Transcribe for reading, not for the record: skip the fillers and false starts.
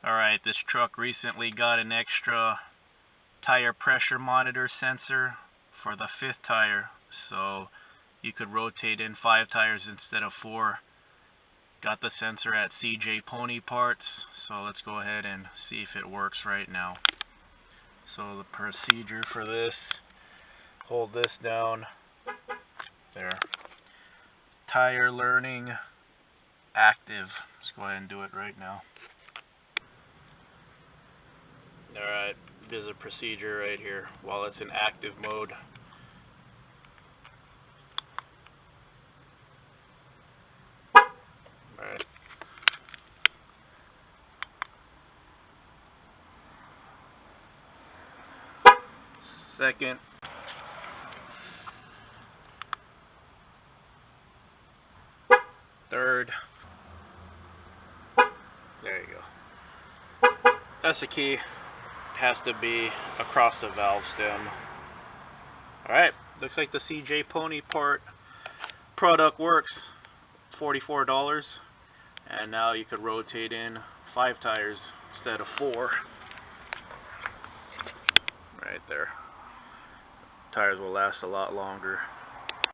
Alright, this truck recently got an extra tire pressure monitor sensor for the 5th tire, so you could rotate in 5 tires instead of 4. Got the sensor at CJ Pony Parts, so let's go ahead and see if it works right now. So the procedure for this, hold this down, there. Tire learning active. Let's go ahead and do it right now. Alright, there's a procedure right here while it's in active mode. Alright. Second. Third. There you go. That's the key. Has to be across the valve stem. Alright, looks like the CJ Pony part product works. $44, and now you could rotate in 5 tires instead of 4. Right there. Tires will last a lot longer.